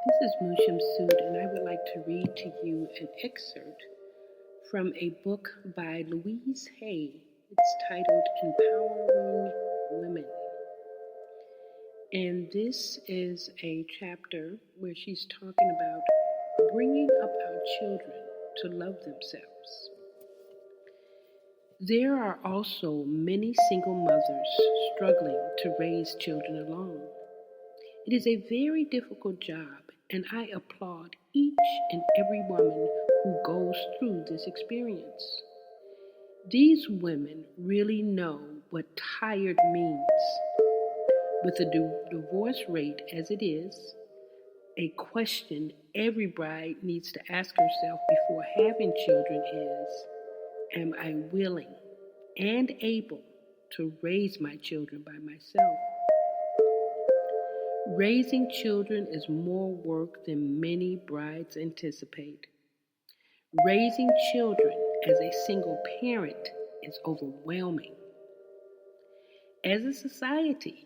This is Shemsu-t, and I would like to read to you an excerpt from a book by Louise Hay. It's titled Empowering Women. And this is a chapter where she's talking about bringing up our children to love themselves. There are also many single mothers struggling to raise children alone. It is a very difficult job, and I applaud each and every woman who goes through this experience. These women really know what tired means. With the divorce rate as it is, a question every bride needs to ask herself before having children is, am I willing and able to raise my children by myself? Raising children is more work than many brides anticipate. Raising children as a single parent is overwhelming. As a society,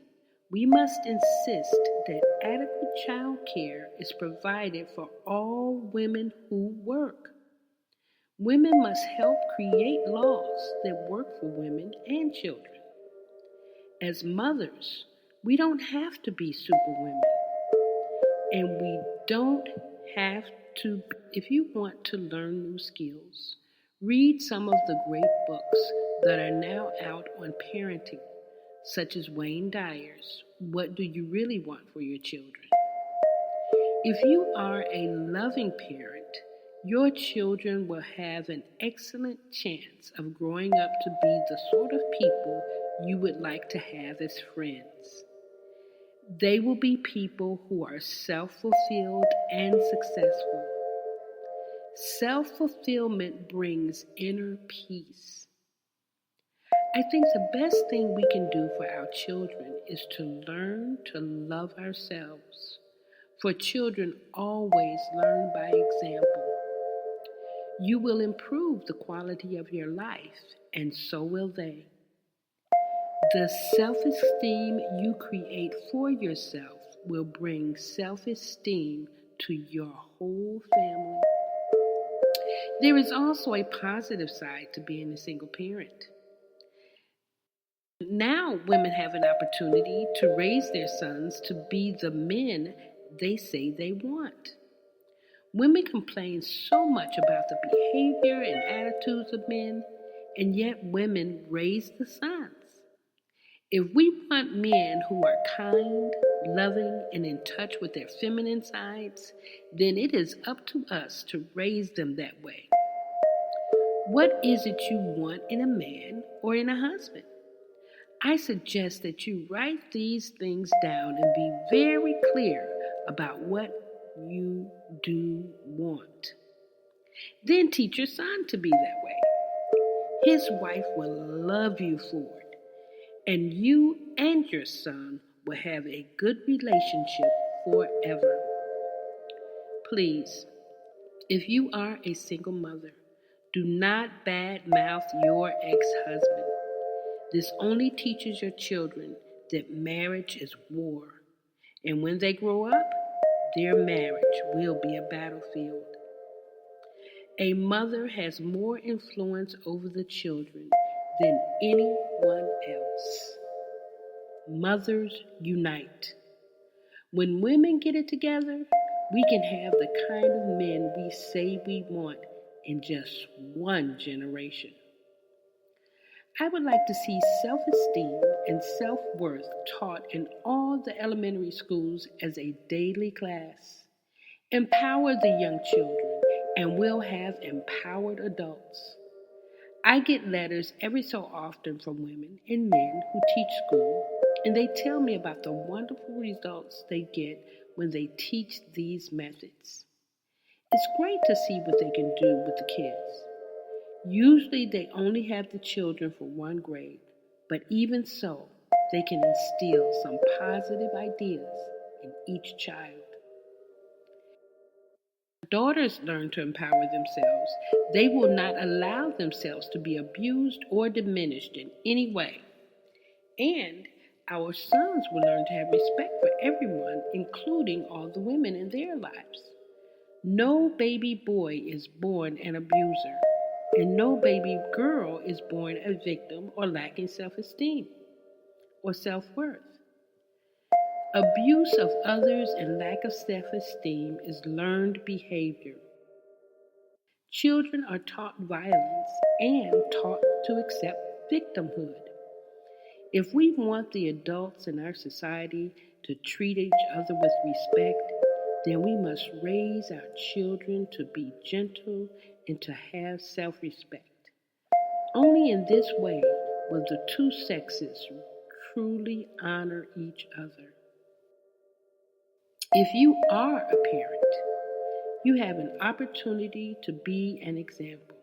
we must insist that adequate child care is provided for all women who work. Women must help create laws that work for women and children. As mothers, we don't have to be superwomen. And we don't have to, if you want to learn new skills, read some of the great books that are now out on parenting, such as Wayne Dyer's What Do You Really Want for Your Children? If you are a loving parent, your children will have an excellent chance of growing up to be the sort of people you would like to have as friends. They will be people who are self-fulfilled and successful. Self-fulfillment brings inner peace. I think the best thing we can do for our children is to learn to love ourselves. For children always learn by example. You will improve the quality of your life, and so will they. The self-esteem you create for yourself will bring self-esteem to your whole family. There is also a positive side to being a single parent. Now women have an opportunity to raise their sons to be the men they say they want. Women complain so much about the behavior and attitudes of men, and yet women raise the sons. If we want men who are kind, loving, and in touch with their feminine sides, then it is up to us to raise them that way. What is it you want in a man or in a husband? I suggest that you write these things down and be very clear about what you do want. Then teach your son to be that way. His wife will love you for it. And you and your son will have a good relationship forever. Please, if you are a single mother, do not badmouth your ex-husband. This only teaches your children that marriage is war. And when they grow up, their marriage will be a battlefield. A mother has more influence over the children than anyone else. Mothers unite. When women get it together, we can have the kind of men we say we want in just one generation. I would like to see self-esteem and self-worth taught in all the elementary schools as a daily class. Empower the young children, and we'll have empowered adults. I get letters every so often from women and men who teach school, and they tell me about the wonderful results they get when they teach these methods. It's great to see what they can do with the kids. Usually they only have the children for one grade, but even so, they can instill some positive ideas in each child. Daughters learn to empower themselves. They will not allow themselves to be abused or diminished in any way. And Our sons will learn to have respect for everyone, including all the women in their lives. No baby boy is born an abuser, and no baby girl is born a victim or lacking self esteem or self worth. Abuse of others and lack of self esteem is learned behavior. Children are taught violence and taught to accept victimhood. If we want the adults in our society to treat each other with respect, then we must raise our children to be gentle and to have self respect. Only in this way will the two sexes truly honor each other. If you are a parent, you have an opportunity to be an example.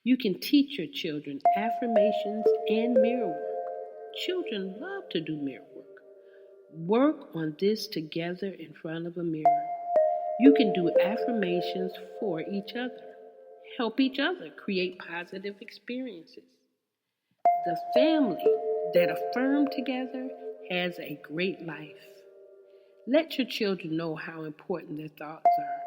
You can teach your children affirmations and mirror work. Children love to do mirror work. Work on this together in front of a mirror. You can do affirmations for each other. Help each other create positive experiences. The family that affirm together has a great life. Let your children know how important their thoughts are.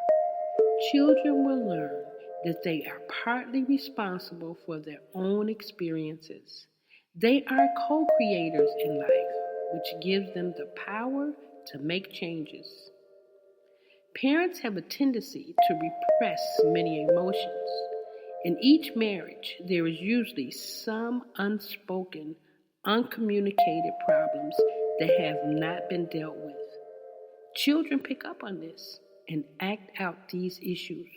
Children will learn that they are partly responsible for their own experiences. They are co-creators in life, which gives them the power to make changes. Parents have a tendency to repress many emotions. In each marriage, there is usually some unspoken, uncommunicated problems that have not been dealt with. Children pick up on this and act out these issues.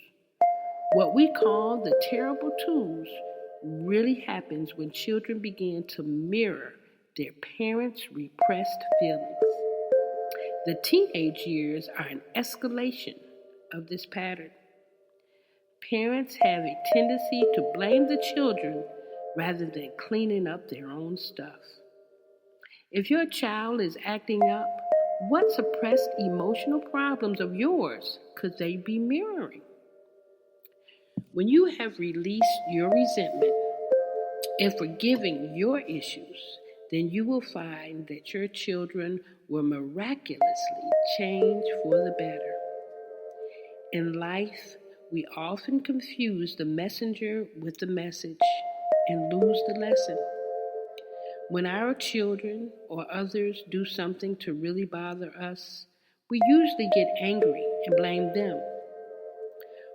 What we call the terrible twos really happens when children begin to mirror their parents' repressed feelings. The teenage years are an escalation of this pattern. Parents have a tendency to blame the children rather than cleaning up their own stuff. If your child is acting up, what suppressed emotional problems of yours could they be mirroring? When you have released your resentment and forgiving your issues, then you will find that your children will miraculously change for the better. In life, we often confuse the messenger with the message and lose the lesson. When our children or others do something to really bother us, we usually get angry and blame them.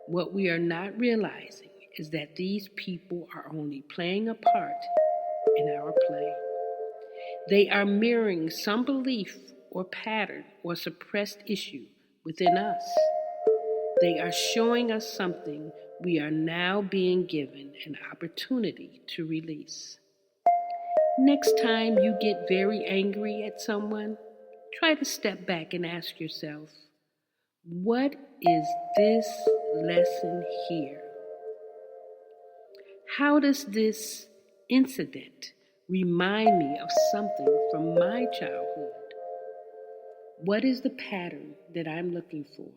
What we are not realizing is that these people are only playing a part in our play. They are mirroring some belief or pattern or suppressed issue within us. They are showing us something we are now being given an opportunity to release. Next time you get very angry at someone, try to step back and ask yourself, what is this lesson here? How does this incident remind me of something from my childhood? What is the pattern that I'm looking for?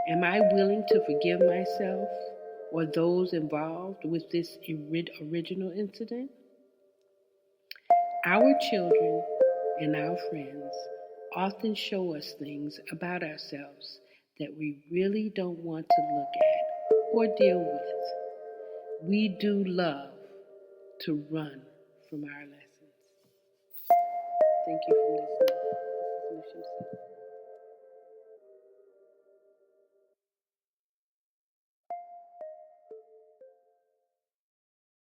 Am I willing to forgive myself or those involved with this original incident? Our children and our friends often show us things about ourselves that we really don't want to look at or deal with. We do love to run from our lessons. Thank you for listening.